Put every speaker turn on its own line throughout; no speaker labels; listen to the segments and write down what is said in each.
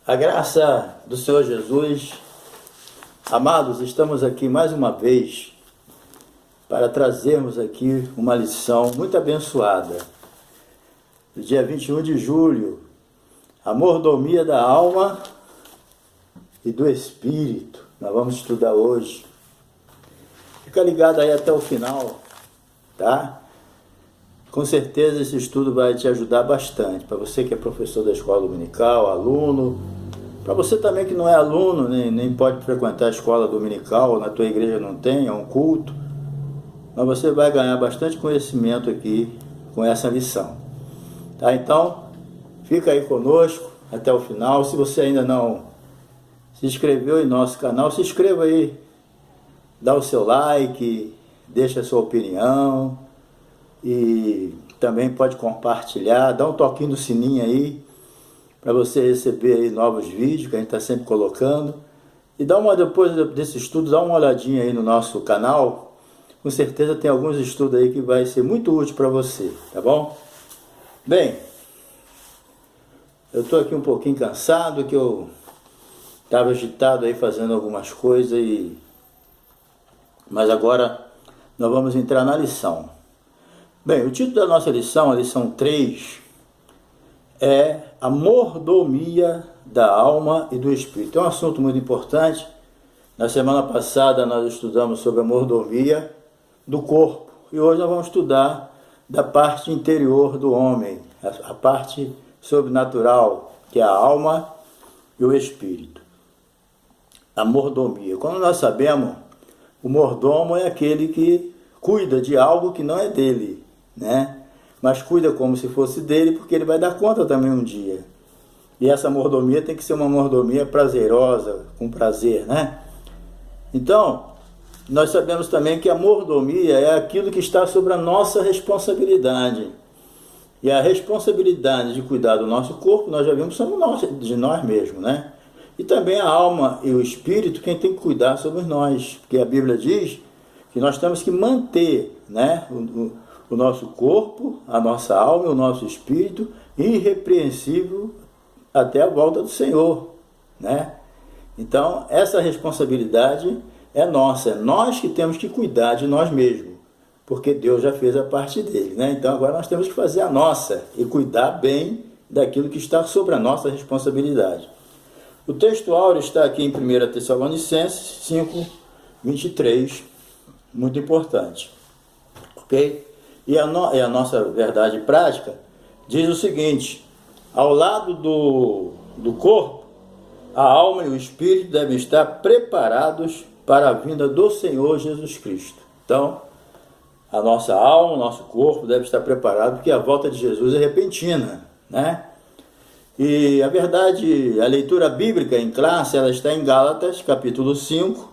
A graça do Senhor Jesus, amados, estamos aqui mais uma vez para trazermos aqui uma lição muito abençoada. No dia 21 de julho, a mordomia da alma e do espírito. Nós vamos estudar hoje. Fica ligado aí até o final, tá? Com certeza esse estudo vai te ajudar bastante. Para você que é professor da escola dominical, aluno, para você também que não é aluno, nem pode frequentar a escola dominical, na tua igreja não tem, é um culto, mas você vai ganhar bastante conhecimento aqui com essa lição. Tá? Então, fica aí conosco até o final. Se você ainda não se inscreveu em nosso canal, se inscreva aí, dá o seu like, deixa a sua opinião e também pode compartilhar, dá um toquinho no sininho aí, para você receber aí novos vídeos que a gente está sempre colocando. E depois desse estudo, dá uma olhadinha aí no nosso canal. Com certeza tem alguns estudos aí que vai ser muito útil para você, tá bom? Bem, eu estou aqui um pouquinho cansado, que eu estava agitado aí fazendo algumas coisas, mas agora nós vamos entrar na lição. Bem, o título da nossa lição, a lição 3, é a mordomia da alma e do espírito. É um assunto muito importante. Na semana passada nós estudamos sobre a mordomia do corpo e hoje nós vamos estudar da parte interior do homem, a parte sobrenatural, que é a alma e o espírito. A mordomia. Como nós sabemos, o mordomo é aquele que cuida de algo que não é dele, né? Mas cuida como se fosse dele, porque ele vai dar conta também um dia. E essa mordomia tem que ser uma mordomia prazerosa, com prazer, né? Então, nós sabemos também que a mordomia é aquilo que está sobre a nossa responsabilidade. E a responsabilidade de cuidar do nosso corpo, nós já vimos, somos de nós mesmos, né? E também a alma e o espírito, quem tem que cuidar somos nós. Porque a Bíblia diz que nós temos que manter, né, o nosso corpo, a nossa alma e o nosso espírito irrepreensível até a volta do Senhor, né? Então, essa responsabilidade é nossa, é nós que temos que cuidar de nós mesmos, porque Deus já fez a parte dele, né? Então, agora nós temos que fazer a nossa e cuidar bem daquilo que está sobre a nossa responsabilidade. O texto áureo está aqui em 1 Tessalonicenses 5, 23, muito importante, ok? E a nossa verdade prática diz o seguinte: ao lado do corpo, a alma e o espírito devem estar preparados para a vinda do Senhor Jesus Cristo. Então, a nossa alma, o nosso corpo deve estar preparado, porque a volta de Jesus é repentina, né? E a verdade, a leitura bíblica em classe, ela está em Gálatas, capítulo 5,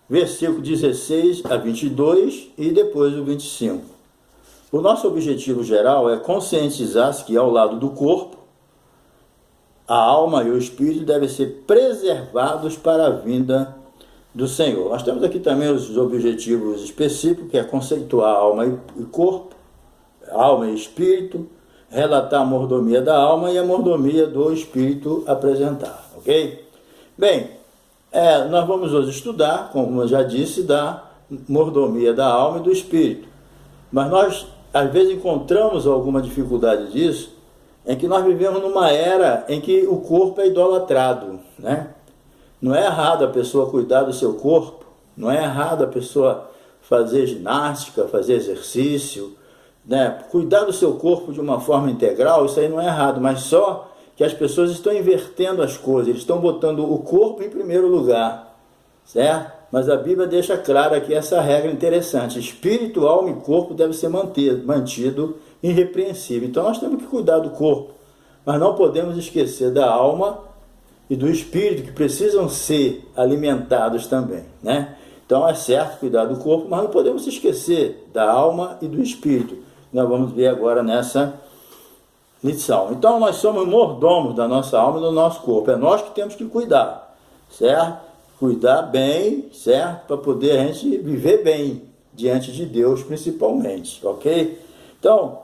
versículo 16 a 22 e depois o 25. O nosso objetivo geral é conscientizar-se que ao lado do corpo, a alma e o espírito devem ser preservados para a vinda do Senhor. Nós temos aqui também os objetivos específicos, que é conceituar alma e corpo, alma e espírito, relatar a mordomia da alma e a mordomia do espírito apresentar, ok? Bem, nós vamos hoje estudar, como eu já disse, da mordomia da alma e do espírito. Mas nós, às vezes, encontramos alguma dificuldade disso, em que nós vivemos numa era em que o corpo é idolatrado, né? Não é errado a pessoa cuidar do seu corpo, não é errado a pessoa fazer ginástica, fazer exercício, né? Cuidar do seu corpo de uma forma integral, isso aí não é errado, mas só que as pessoas estão invertendo as coisas, eles estão botando o corpo em primeiro lugar, certo? Mas a Bíblia deixa claro aqui essa regra interessante: espírito, alma e corpo devem ser mantido irrepreensível. Então nós temos que cuidar do corpo, mas não podemos esquecer da alma e do espírito, que precisam ser alimentados também, né? Então é certo cuidar do corpo, mas não podemos esquecer da alma e do espírito. Nós vamos ver agora nessa lição. Então nós somos mordomos da nossa alma e do nosso corpo. É nós que temos que cuidar, certo? Cuidar bem, certo? Para poder a gente viver bem diante de Deus, principalmente, ok? Então,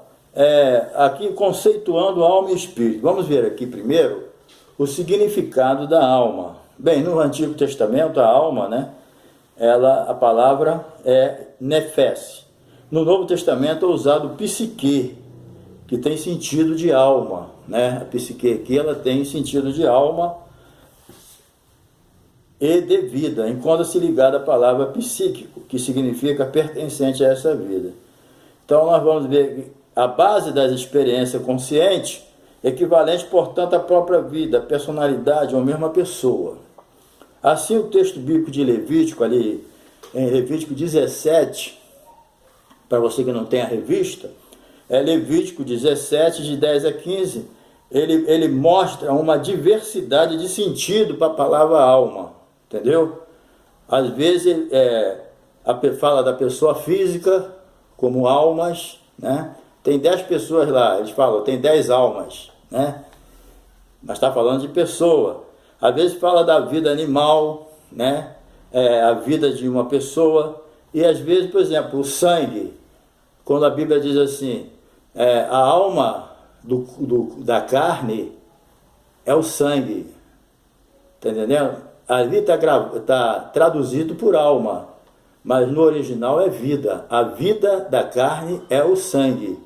aqui conceituando alma e espírito. Vamos ver aqui primeiro o significado da alma. Bem, no Antigo Testamento, a alma, né, a palavra é nefes. No Novo Testamento é usado psique, que tem sentido de alma, né? A psique aqui, ela tem sentido de alma e de vida, encontra-se ligada à palavra psíquico, que significa pertencente a essa vida. Então nós vamos ver a base das experiências conscientes, equivalente, portanto, à própria vida, à personalidade ou mesmo à pessoa. Assim, o texto bíblico de Levítico, ali em Levítico 17, para você que não tem a revista, é Levítico 17, de 10 a 15, ele mostra uma diversidade de sentido para a palavra alma, entendeu? Às vezes fala da pessoa física como almas, né? Tem 10 pessoas lá, eles falam, tem 10 almas, né? Mas está falando de pessoa. Às vezes fala da vida animal, né? A vida de uma pessoa. E às vezes, por exemplo, o sangue, quando a Bíblia diz assim, a alma da carne é o sangue. Está entendendo? Ali está traduzido por alma, mas no original é vida. A vida da carne é o sangue.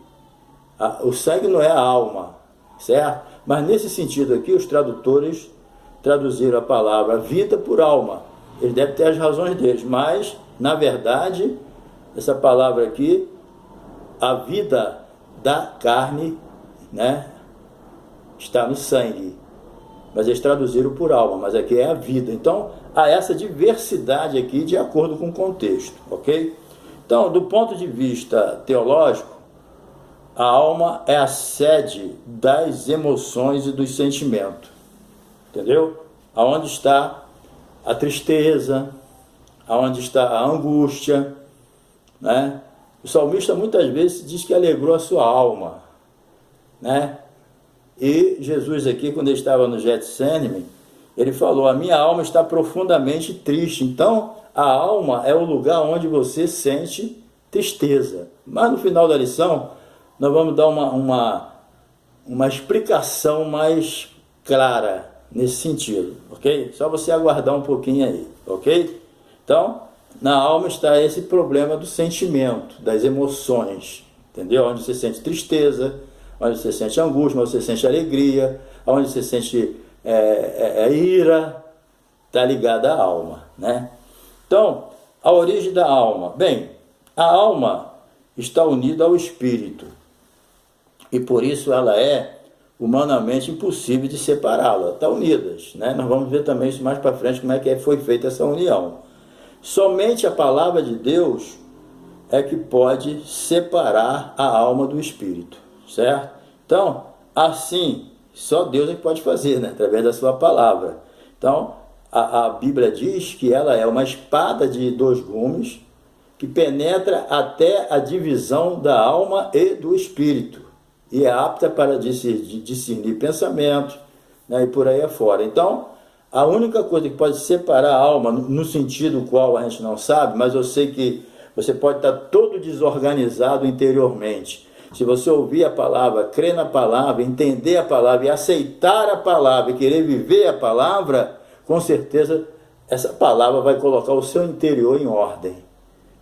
O sangue não é a alma, certo? Mas nesse sentido aqui, os tradutores traduziram a palavra vida por alma. Eles devem ter as razões deles, mas, na verdade, essa palavra aqui, a vida da carne, né, está no sangue. Mas eles traduziram por alma, mas aqui é a vida. Então, há essa diversidade aqui de acordo com o contexto, ok? Então, do ponto de vista teológico, a alma é a sede das emoções e dos sentimentos, entendeu? Aonde está a tristeza, aonde está a angústia, né? O salmista muitas vezes diz que alegrou a sua alma, né? E Jesus aqui, quando ele estava no Getsêmani, ele falou, a minha alma está profundamente triste. Então, a alma é o lugar onde você sente tristeza. Mas no final da lição, nós vamos dar uma explicação mais clara nesse sentido, ok? Só você aguardar um pouquinho aí, ok? Então, na alma está esse problema do sentimento, das emoções, entendeu? Onde você sente tristeza, onde você sente angústia, onde você sente alegria, onde você sente ira, está ligada à alma, né? Então, a origem da alma. Bem, a alma está unida ao espírito e por isso ela é humanamente impossível de separá-la, está unidas, né? Nós vamos ver também isso mais para frente, como é que foi feita essa união. Somente a palavra de Deus é que pode separar a alma do espírito, certo? Então, assim, só Deus é que pode fazer, né? Através da sua palavra. Então, a Bíblia diz que ela é uma espada de 2 gumes que penetra até a divisão da alma e do espírito e é apta para discernir pensamentos, né? E por aí afora. Então, a única coisa que pode separar a alma, no sentido qual a gente não sabe, mas eu sei que você pode estar todo desorganizado interiormente. Se você ouvir a palavra, crer na palavra, entender a palavra e aceitar a palavra e querer viver a palavra, com certeza essa palavra vai colocar o seu interior em ordem.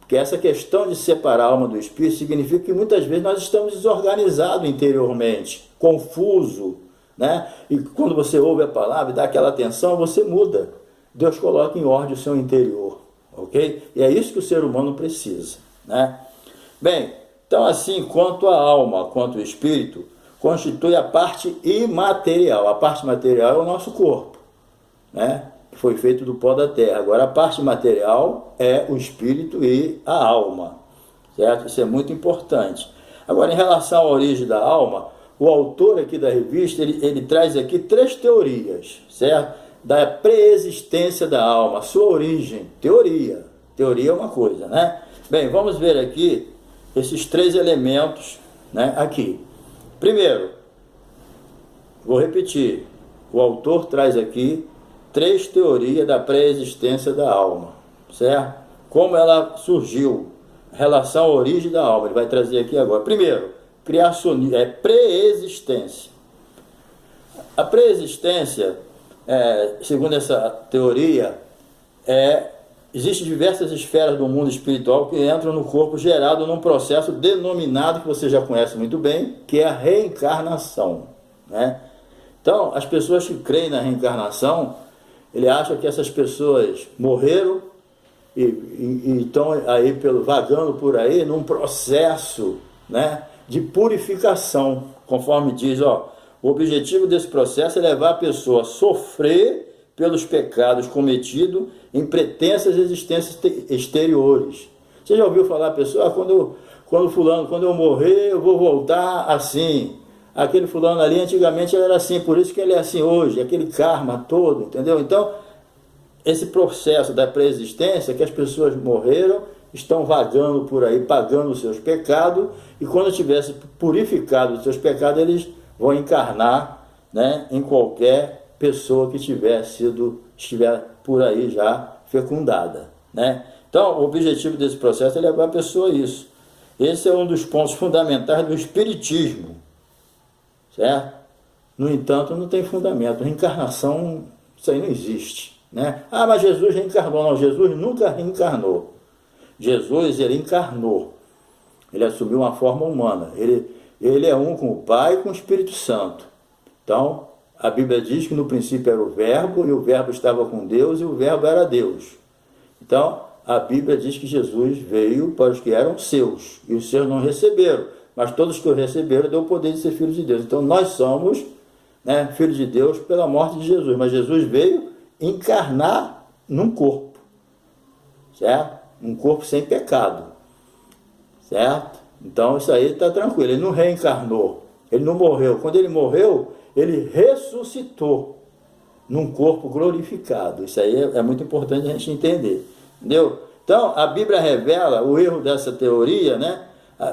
Porque essa questão de separar a alma do espírito significa que muitas vezes nós estamos desorganizados interiormente, confuso, né? E quando você ouve a palavra e dá aquela atenção, você muda. Deus coloca em ordem o seu interior, ok? E é isso que o ser humano precisa, né? Bem, então assim, quanto a alma, quanto o espírito, constitui a parte imaterial. A parte material é o nosso corpo, né? Que foi feito do pó da terra. Agora, a parte material é o espírito e a alma, certo? Isso é muito importante. Agora, em relação à origem da alma, o autor aqui da revista, ele traz aqui 3 teorias, certo? Da preexistência da alma, sua origem, teoria. Teoria é uma coisa, né? Bem, vamos ver aqui esses 3 elementos, né, aqui. Primeiro, vou repetir, o autor traz aqui 3 teorias da pré-existência da alma, certo? Como ela surgiu, relação à origem da alma, ele vai trazer aqui agora. Primeiro, criacionismo, pré-existência. A pré-existência, segundo essa teoria, existem diversas esferas do mundo espiritual que entram no corpo gerado num processo denominado, que você já conhece muito bem, que é a reencarnação, né? Então, as pessoas que creem na reencarnação, ele acha que essas pessoas morreram e estão aí vagando por aí num processo, né, de purificação, conforme diz, o objetivo desse processo é levar a pessoa a sofrer pelos pecados cometidos em pretensas existências exteriores. Você já ouviu falar, pessoa, quando eu morrer, eu vou voltar assim. Aquele fulano ali, antigamente ele era assim, por isso que ele é assim hoje, aquele karma todo, entendeu? Então, esse processo da pré-existência, que as pessoas morreram, estão vagando por aí, pagando os seus pecados, e quando tivesse purificado os seus pecados, eles vão encarnar, né, em qualquer pessoa que estiver por aí já fecundada, né? Então, o objetivo desse processo é levar a pessoa a isso. Esse é um dos pontos fundamentais do espiritismo, certo? No entanto, não tem fundamento. Reencarnação, isso aí não existe, né? Ah, mas Jesus reencarnou. Não, Jesus nunca reencarnou. Jesus, ele encarnou. Ele assumiu uma forma humana. Ele é um com o Pai e com o Espírito Santo. Então, a Bíblia diz que no princípio era o Verbo, e o Verbo estava com Deus, e o Verbo era Deus. Então, a Bíblia diz que Jesus veio para os que eram seus, e os seus não receberam. Mas todos que o receberam deu o poder de ser filhos de Deus. Então, nós somos, né, filhos de Deus pela morte de Jesus. Mas Jesus veio encarnar num corpo, certo? Um corpo sem pecado, certo? Então, isso aí está tranquilo. Ele não reencarnou, ele não morreu. Quando ele morreu, ele ressuscitou num corpo glorificado. Isso aí é muito importante a gente entender, entendeu? Então, a Bíblia revela o erro dessa teoria, né?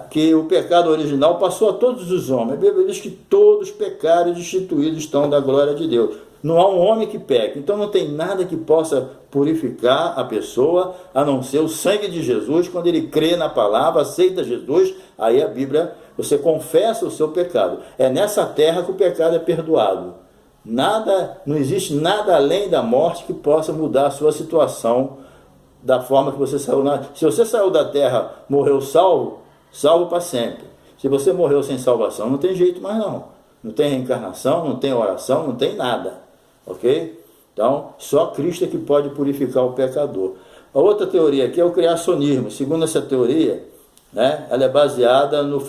Que o pecado original passou a todos os homens. A Bíblia diz que todos pecaram e destituídos estão da glória de Deus. Não há um homem que peque. Então não tem nada que possa purificar a pessoa, a não ser o sangue de Jesus. Quando ele crê na palavra, aceita Jesus, aí a Bíblia, você confessa o seu pecado. É nessa terra que o pecado é perdoado. Não existe nada além da morte que possa mudar a sua situação da forma que você saiu. Se você saiu da terra, morreu salvo para sempre. Se você morreu sem salvação, não tem jeito mais não. Não tem reencarnação, não tem oração, não tem nada. Ok? Então, só Cristo é que pode purificar o pecador. A outra teoria aqui é o criacionismo. Segundo essa teoria, né, ela é baseada no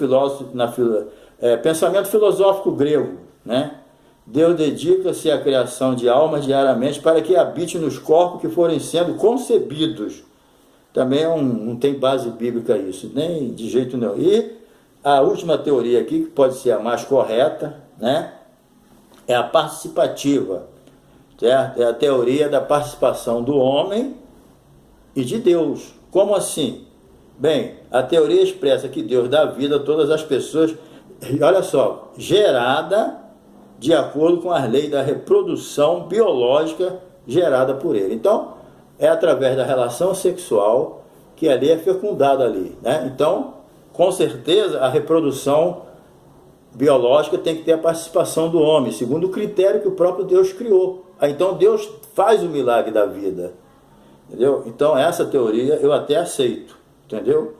pensamento filosófico grego, né? Deus dedica-se à criação de almas diariamente para que habite nos corpos que forem sendo concebidos. Também não tem base bíblica isso, nem de jeito nenhum. E a última teoria aqui, que pode ser a mais correta, né, é a participativa, certo? É a teoria da participação do homem e de Deus. Como assim? Bem, a teoria expressa que Deus dá vida a todas as pessoas, olha só, gerada de acordo com as leis da reprodução biológica gerada por ele. Então, é através da relação sexual que ali é fecundado ali, né? Então, com certeza, a reprodução biológica tem que ter a participação do homem, segundo o critério que o próprio Deus criou. Então, Deus faz o milagre da vida, entendeu? Então, essa teoria eu até aceito, entendeu?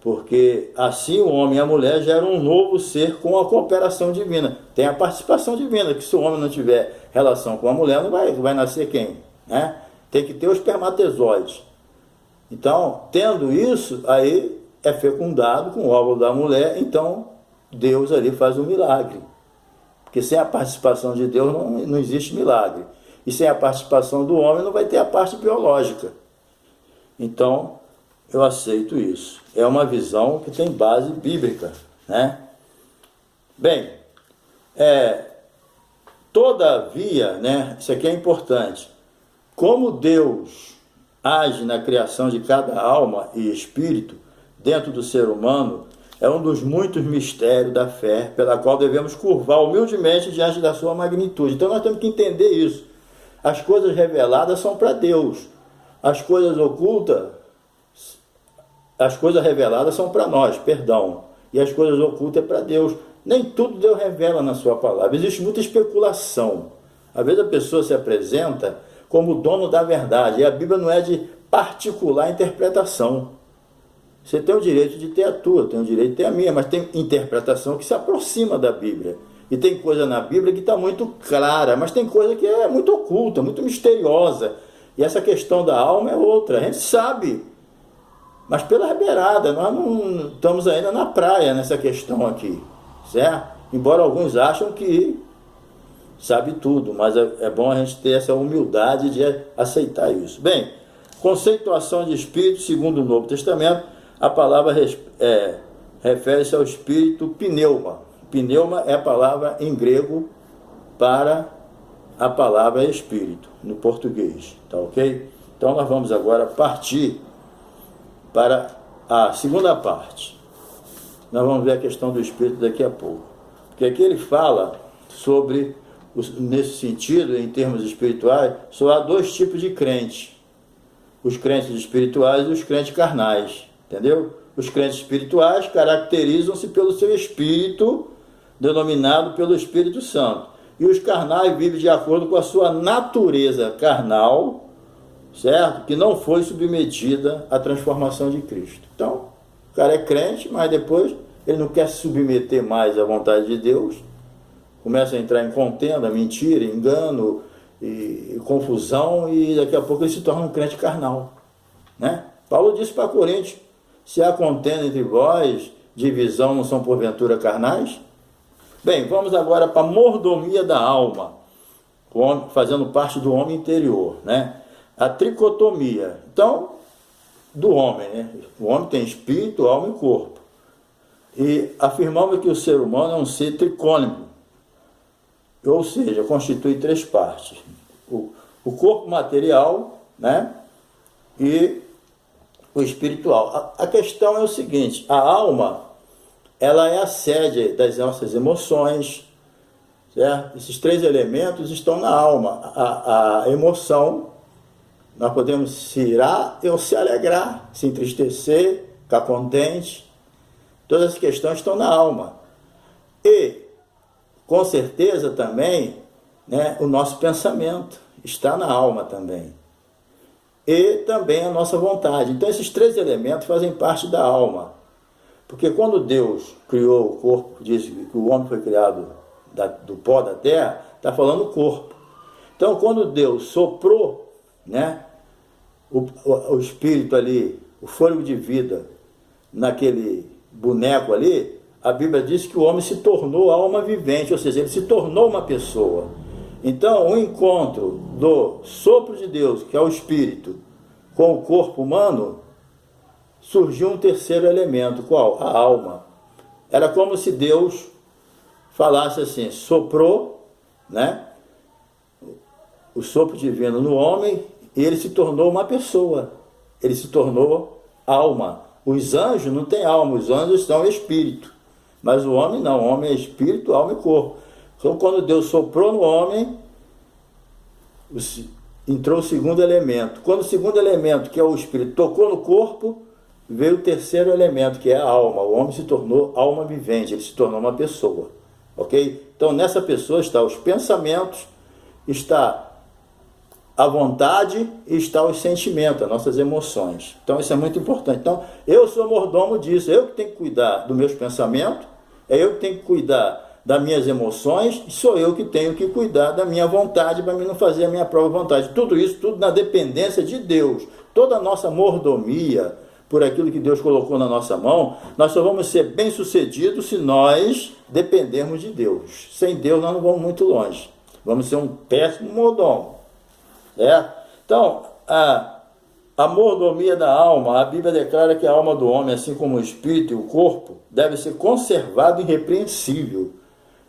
Porque assim o homem e a mulher geram um novo ser com a cooperação divina. Tem a participação divina, que se o homem não tiver relação com a mulher, não vai nascer quem, né? Tem que ter o espermatozoide. Então, tendo isso, aí é fecundado com o óvulo da mulher, então Deus ali faz um milagre. Porque sem a participação de Deus não existe milagre. E sem a participação do homem não vai ter a parte biológica. Então, eu aceito isso. É uma visão que tem base bíblica, né? Bem, todavia, né, isso aqui é importante. Como Deus age na criação de cada alma e espírito dentro do ser humano, é um dos muitos mistérios da fé, pela qual devemos curvar humildemente diante da sua magnitude. Então nós temos que entender isso. As coisas reveladas são para Deus. As coisas ocultas, as coisas reveladas são para nós, perdão. E as coisas ocultas é para Deus. Nem tudo Deus revela na sua palavra. Existe muita especulação. Às vezes a pessoa se apresenta como o dono da verdade. E a Bíblia não é de particular interpretação. Você tem o direito de ter a tua, tem o direito de ter a minha, mas tem interpretação que se aproxima da Bíblia. E tem coisa na Bíblia que está muito clara, mas tem coisa que é muito oculta, muito misteriosa. E essa questão da alma é outra. A gente sabe, mas pela beirada. Nós não estamos ainda na praia nessa questão aqui, certo? Embora alguns acham que sabe tudo, mas é bom a gente ter essa humildade de aceitar isso. Bem, conceituação de espírito segundo o Novo Testamento, a palavra refere-se ao espírito pneuma. Pneuma é a palavra em grego para a palavra espírito, no português, tá ok? Então nós vamos agora partir para a segunda parte. Nós vamos ver a questão do espírito daqui a pouco. Porque aqui ele fala sobre, nesse sentido, em termos espirituais, só há dois tipos de crentes. Os crentes espirituais e os crentes carnais, entendeu? Os crentes espirituais caracterizam-se pelo seu espírito, denominado pelo Espírito Santo. E os carnais vivem de acordo com a sua natureza carnal, certo? Que não foi submetida à transformação de Cristo. Então, o cara é crente, mas depois ele não quer se submeter mais à vontade de Deus, começa a entrar em contenda, mentira, engano e confusão, e daqui a pouco ele se torna um crente carnal, né? Paulo disse para Coríntios: se há contenda entre vós, divisão, não são porventura carnais? Bem, vamos agora para a mordomia da alma, fazendo parte do homem interior, né? A tricotomia, então, do homem, né? O homem tem espírito, alma e corpo. E afirmamos que o ser humano é um ser tricônico, ou seja, constitui três partes: o corpo material, né? E o espiritual. A questão é o seguinte: a alma, ela é a sede das nossas emoções, certo? Esses três elementos estão na alma. A emoção, nós podemos se irar ou se alegrar, se entristecer, ficar contente. Todas as questões estão na alma. E, com certeza também, né, o nosso pensamento está na alma também. E também a nossa vontade. Então esses três elementos fazem parte da alma. Porque quando Deus criou o corpo, disse que o homem foi criado do pó da terra, está falando o corpo. Então quando Deus soprou, né, o espírito ali, o fôlego de vida naquele boneco ali, a Bíblia diz que o homem se tornou alma vivente, ou seja, ele se tornou uma pessoa. Então, o encontro do sopro de Deus, que é o espírito, com o corpo humano, surgiu um terceiro elemento. Qual? A alma. Era como se Deus falasse assim, soprou, né, o sopro divino no homem, e ele se tornou uma pessoa. Ele se tornou alma. Os anjos não têm alma, os anjos são espírito. Mas o homem não, o homem é espírito, alma e corpo. Então, quando Deus soprou no homem, entrou o segundo elemento. Quando o segundo elemento, que é o espírito, tocou no corpo, veio o terceiro elemento, que é a alma. O homem se tornou alma vivente, ele se tornou uma pessoa. Ok? Então, nessa pessoa está os pensamentos, está a vontade e está os sentimentos, as nossas emoções. Então, isso é muito importante. Então, eu sou mordomo disso. Eu que tenho que cuidar dos meus pensamentos, é eu que tenho que cuidar das minhas emoções, e sou eu que tenho que cuidar da minha vontade para mim não fazer a minha própria vontade. Tudo isso, tudo na dependência de Deus. Toda a nossa mordomia por aquilo que Deus colocou na nossa mão, nós só vamos ser bem-sucedidos se nós dependermos de Deus. Sem Deus nós não vamos muito longe. Vamos ser um péssimo mordomo. Então, a mordomia da alma, a Bíblia declara que a alma do homem, assim como o espírito e o corpo, deve ser conservado irrepreensível.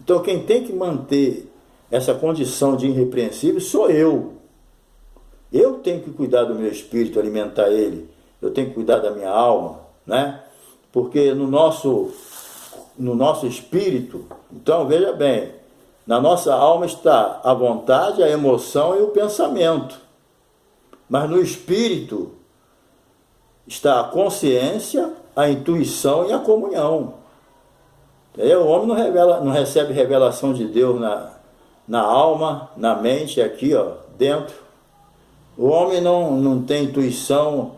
Então, quem tem que manter essa condição de irrepreensível sou eu. Eu tenho que cuidar do meu espírito, alimentar ele. Eu tenho que cuidar da minha alma, né? Porque no nosso espírito, então, veja bem, na nossa alma está a vontade, a emoção e o pensamento. Mas no espírito está a consciência, a intuição e a comunhão. Entendeu? O homem não recebe revelação de Deus na alma, na mente, aqui, ó, dentro. O homem não tem intuição,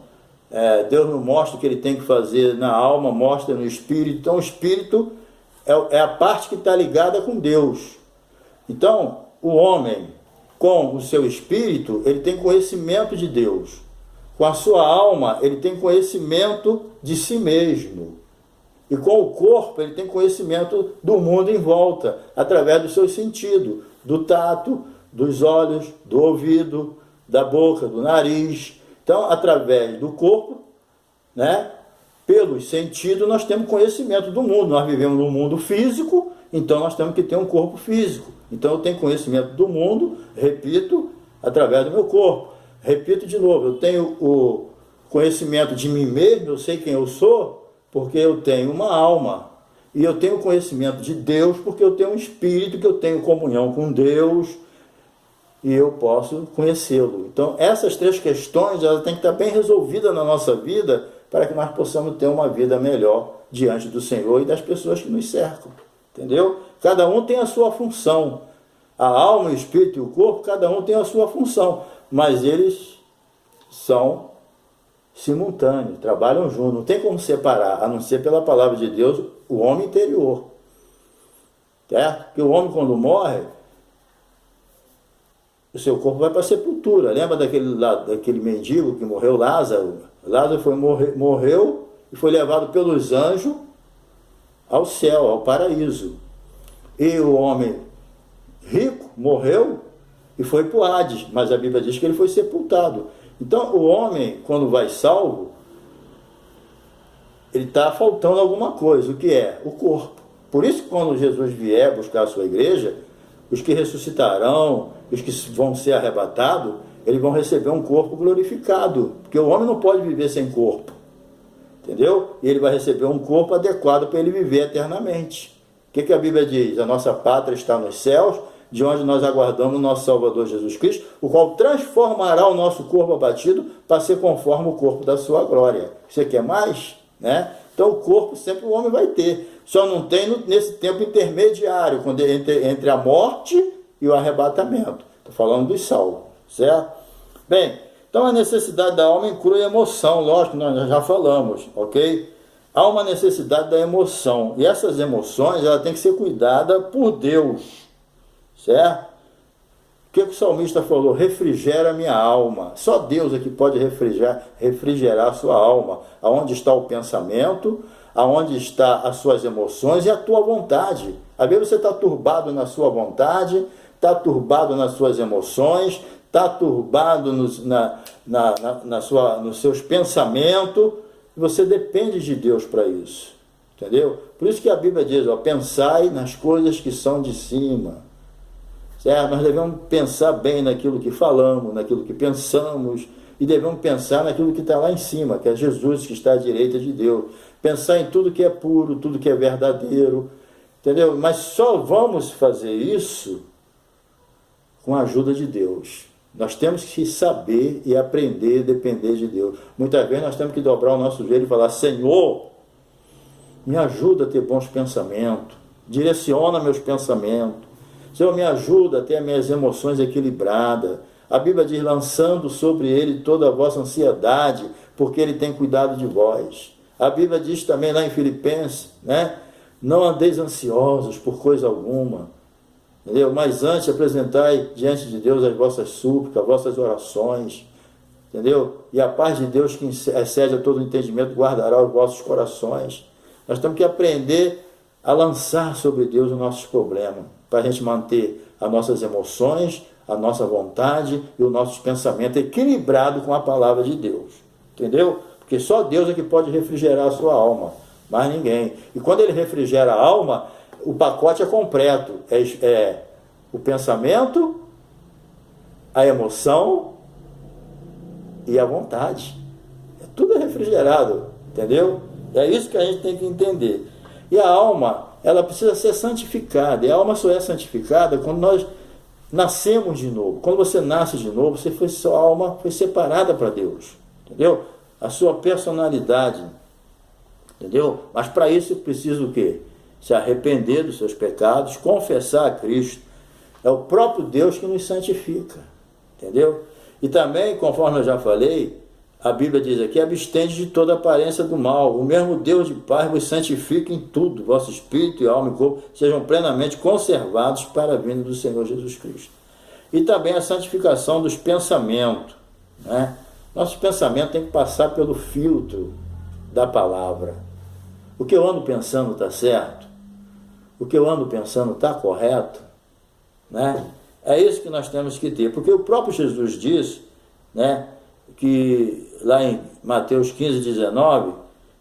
Deus não mostra o que ele tem que fazer na alma, mostra no espírito. Então o espírito é a parte que está ligada com Deus. Então o homem, com o seu espírito, ele tem conhecimento de Deus. Com a sua alma, ele tem conhecimento de si mesmo. E com o corpo, ele tem conhecimento do mundo em volta, através dos seus sentidos, do tato, dos olhos, do ouvido, da boca, do nariz. Então, através do corpo, né, pelos sentidos, nós temos conhecimento do mundo. Nós vivemos num mundo físico, então nós temos que ter um corpo físico. Então eu tenho conhecimento do mundo, repito, através do meu corpo. Repito de novo, eu tenho o conhecimento de mim mesmo, eu sei quem eu sou, porque eu tenho uma alma. E eu tenho conhecimento de Deus, porque eu tenho um espírito, que eu tenho comunhão com Deus, e eu posso conhecê-lo. Então, essas três questões, elas têm que estar bem resolvidas na nossa vida, para que nós possamos ter uma vida melhor diante do Senhor e das pessoas que nos cercam. Entendeu? Cada um tem a sua função. A alma, o espírito e o corpo, cada um tem a sua função. Mas eles são simultâneos, trabalham juntos. Não tem como separar, a não ser pela palavra de Deus, o homem interior. Certo? Porque o homem, quando morre, o seu corpo vai para a sepultura. Lembra daquele mendigo que morreu, Lázaro? Lázaro morreu e foi levado pelos anjos ao céu, ao paraíso. E o homem rico morreu e foi para o Hades, mas a Bíblia diz que ele foi sepultado. Então o homem, quando vai salvo, ele está faltando alguma coisa. O que é? O corpo. Por isso que quando Jesus vier buscar a sua igreja, os que ressuscitarão, os que vão ser arrebatados, eles vão receber um corpo glorificado, porque o homem não pode viver sem corpo, entendeu? E ele vai receber um corpo adequado para ele viver eternamente. O que a Bíblia diz? A nossa pátria está nos céus, de onde nós aguardamos o nosso Salvador Jesus Cristo, o qual transformará o nosso corpo abatido para ser conforme o corpo da sua glória. Você quer mais? Né? Então o corpo sempre o homem vai ter, só não tem nesse tempo intermediário, entre a morte e o arrebatamento. Estou falando dos salvos, certo? Bem, então a necessidade da alma inclui a emoção, lógico, nós já falamos, ok? Há uma necessidade da emoção, e essas emoções ela tem que ser cuidada por Deus, certo? O que o salmista falou? Refrigera a minha alma. Só Deus é que pode refrigerar a sua alma. Aonde está o pensamento, aonde está as suas emoções e a tua vontade. Às vezes você está turbado na sua vontade, está turbado nas suas emoções, está turbado nos seus pensamentos. Você depende de Deus para isso. Entendeu? Por isso que a Bíblia diz, ó, pensai nas coisas que são de cima. Certo? Nós devemos pensar bem naquilo que falamos, naquilo que pensamos, e devemos pensar naquilo que está lá em cima, que é Jesus que está à direita de Deus. Pensar em tudo que é puro, tudo que é verdadeiro, entendeu? Mas só vamos fazer isso com a ajuda de Deus. Nós temos que saber e aprender a depender de Deus. Muitas vezes nós temos que dobrar o nosso joelho e falar, Senhor, me ajuda a ter bons pensamentos, direciona meus pensamentos. Senhor, me ajuda a ter as minhas emoções equilibradas. A Bíblia diz, lançando sobre ele toda a vossa ansiedade, porque ele tem cuidado de vós. A Bíblia diz também lá em Filipenses, né? Não andeis ansiosos por coisa alguma, entendeu? Mas antes apresentai diante de Deus as vossas súplicas, as vossas orações, entendeu? E a paz de Deus, que excede a todo entendimento, guardará os vossos corações. Nós temos que aprender a lançar sobre Deus os nossos problemas, para a gente manter as nossas emoções, a nossa vontade e os nossos pensamentos equilibrados com a palavra de Deus. Entendeu? Porque só Deus é que pode refrigerar a sua alma, mais ninguém. E quando ele refrigera a alma, o pacote é completo. É o pensamento, a emoção e a vontade. Tudo é refrigerado, entendeu? É isso que a gente tem que entender. E a alma, ela precisa ser santificada. E a alma só é santificada quando nós nascemos de novo. Quando você nasce de novo, sua alma foi separada para Deus. Entendeu? A sua personalidade. Entendeu? Mas para isso precisa o quê? se arrepender dos seus pecados, confessar a Cristo. É o próprio Deus que nos santifica, entendeu? E também, conforme eu já falei, a Bíblia diz aqui, abstende de toda aparência do mal. O mesmo Deus de paz vos santifica em tudo, vosso espírito e alma e corpo sejam plenamente conservados para a vinda do Senhor Jesus Cristo. E também a santificação dos pensamentos, né? Nosso pensamento tem que passar pelo filtro da palavra. O que eu ando pensando está certo? O que eu ando pensando está correto? Né? É isso que nós temos que ter, porque o próprio Jesus diz, né, que lá em Mateus 15, 19,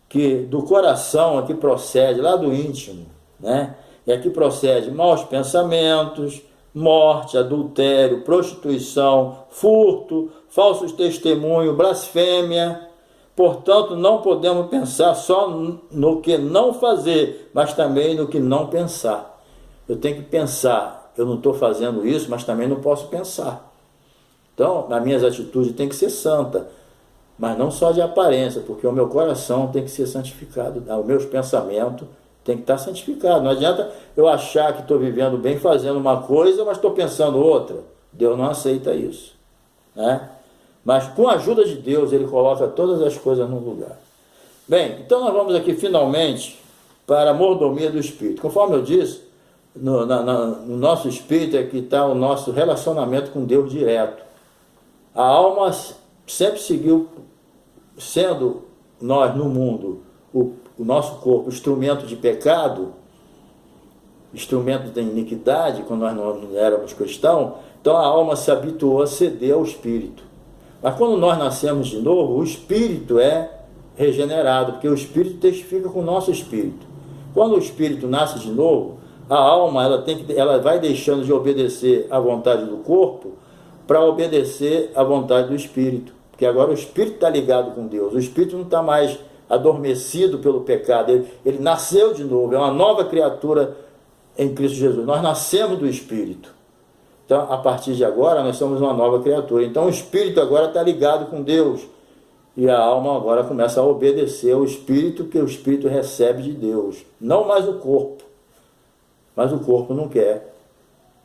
que do coração aqui procede, lá do íntimo, né, e aqui procede maus pensamentos, morte, adultério, prostituição, furto, falsos testemunhos, blasfêmia. Portanto, não podemos pensar só no que não fazer, mas também no que não pensar. Eu tenho que pensar, eu não estou fazendo isso, mas também não posso pensar. Então, nas minhas atitudes tem que ser santa, mas não só de aparência, porque o meu coração tem que ser santificado, os meus pensamentos tem que estar santificado. Não adianta eu achar que estou vivendo bem fazendo uma coisa, mas estou pensando outra. Deus não aceita isso, né? Mas com a ajuda de Deus, Ele coloca todas as coisas no lugar. Bem, então nós vamos aqui finalmente para a mordomia do Espírito. Conforme eu disse, no nosso Espírito é que está o nosso relacionamento com Deus direto. A alma sempre seguiu sendo nós no mundo, o nosso corpo, instrumento de pecado, instrumento da iniquidade, quando nós não éramos cristãos, então a alma se habituou a ceder ao Espírito. Mas quando nós nascemos de novo, o Espírito é regenerado, porque o Espírito testifica com o nosso Espírito. Quando o Espírito nasce de novo, a alma ela vai deixando de obedecer à vontade do corpo para obedecer à vontade do Espírito. Porque agora o Espírito está ligado com Deus. O Espírito não está mais adormecido pelo pecado. Ele nasceu de novo, é uma nova criatura em Cristo Jesus. Nós nascemos do Espírito. Então, a partir de agora, nós somos uma nova criatura. Então, o Espírito agora está ligado com Deus. E a alma agora começa a obedecer ao Espírito que o Espírito recebe de Deus. Não mais o corpo. Mas o corpo não quer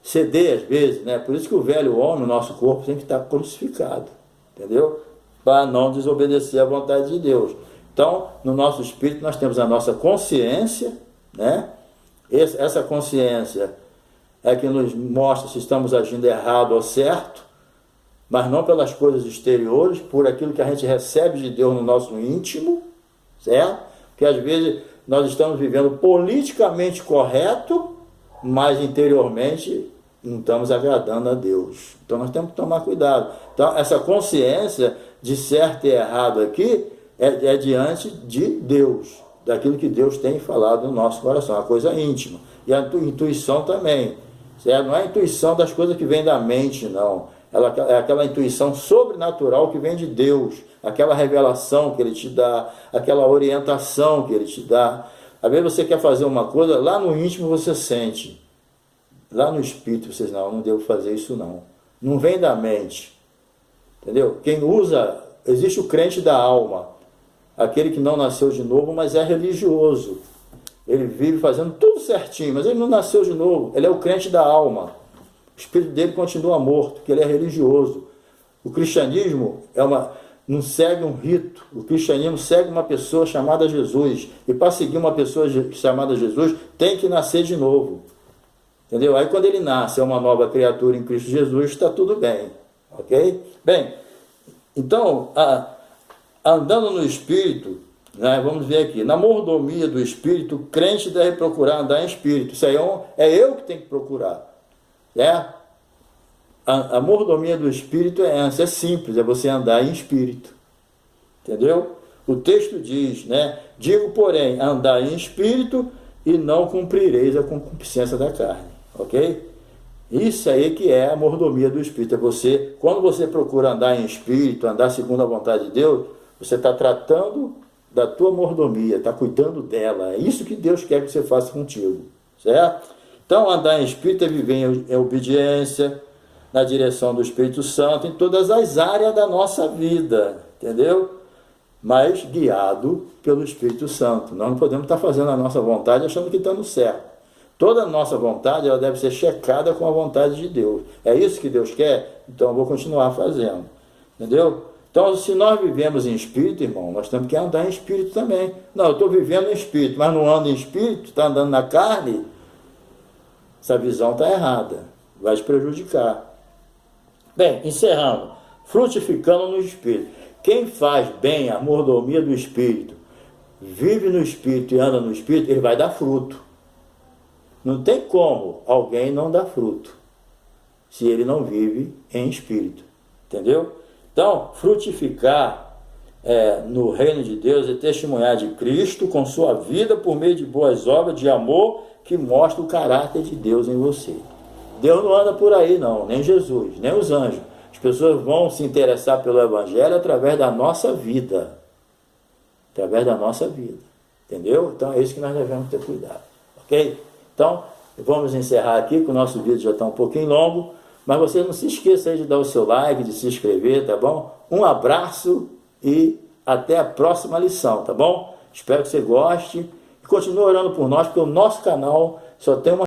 ceder às vezes, né? Por isso que o velho homem, o nosso corpo, tem que estar crucificado. Entendeu? Para não desobedecer à vontade de Deus. Então, no nosso espírito, nós temos a nossa consciência, né? Essa consciência é que nos mostra se estamos agindo errado ou certo, mas não pelas coisas exteriores, por aquilo que a gente recebe de Deus no nosso íntimo, certo? Porque às vezes nós estamos vivendo politicamente correto, mas interiormente não estamos agradando a Deus. Então nós temos que tomar cuidado. Então essa consciência de certo e errado aqui é diante de Deus, daquilo que Deus tem falado no nosso coração, uma coisa íntima. E a intuição também, certo? Não é a intuição das coisas que vêm da mente, não. Ela é aquela intuição sobrenatural que vem de Deus, aquela revelação que Ele te dá, aquela orientação que Ele te dá. Às vezes você quer fazer uma coisa, lá no íntimo você sente, lá no espírito você diz, não devo fazer isso não. Não vem da mente, entendeu? Quem usa, existe o crente da alma, aquele que não nasceu de novo, mas é religioso. Ele vive fazendo tudo certinho, mas ele não nasceu de novo, ele é o crente da alma. O espírito dele continua morto, porque ele é religioso. O cristianismo não segue um rito. O cristianismo segue uma pessoa chamada Jesus. E para seguir uma pessoa chamada Jesus, tem que nascer de novo. Entendeu? Aí quando ele nasce, é uma nova criatura em Cristo Jesus, está tudo bem. Ok? Bem, então, andando no Espírito, né, vamos ver aqui, na mordomia do Espírito, o crente deve procurar andar em Espírito. Isso aí é eu que tenho que procurar. A mordomia do Espírito é simples, é você andar em Espírito. Entendeu? O texto diz, né? Digo, porém, andar em Espírito e não cumprireis a concupiscência da carne. Ok? Isso aí que é a mordomia do Espírito. É quando você procura andar em Espírito, andar segundo a vontade de Deus, você está tratando da tua mordomia, está cuidando dela. É isso que Deus quer que você faça contigo. Certo? Então, andar em Espírito é viver em obediência, na direção do Espírito Santo, em todas as áreas da nossa vida, entendeu? mas guiado pelo Espírito Santo. Nós não podemos estar fazendo a nossa vontade achando que estamos certo. Toda a nossa vontade ela deve ser checada com a vontade de Deus. É isso que Deus quer? Então eu vou continuar fazendo. Entendeu? Então, se nós vivemos em espírito, irmão, nós temos que andar em espírito também. Não, eu estou vivendo em espírito, mas não ando em espírito, está andando na carne, essa visão está errada, vai te prejudicar. Bem, encerrando, frutificando no espírito. Quem faz bem a mordomia do espírito, vive no espírito e anda no espírito, ele vai dar fruto. Não tem como alguém não dar fruto, se ele não vive em espírito. Entendeu? Então, frutificar no reino de Deus é testemunhar de Cristo com sua vida por meio de boas obras de amor que mostra o caráter de Deus em você. Deus não anda por aí não, nem Jesus, nem os anjos. As pessoas vão se interessar pelo Evangelho através da nossa vida. Através da nossa vida. Entendeu? Então é isso que nós devemos ter cuidado. Ok? Então, vamos encerrar aqui, que o nosso vídeo já está um pouquinho longo. Mas você não se esqueça aí de dar o seu like, de se inscrever, tá bom? Um abraço e até a próxima lição, tá bom? Espero que você goste e continue orando por nós, porque o nosso canal só tem uma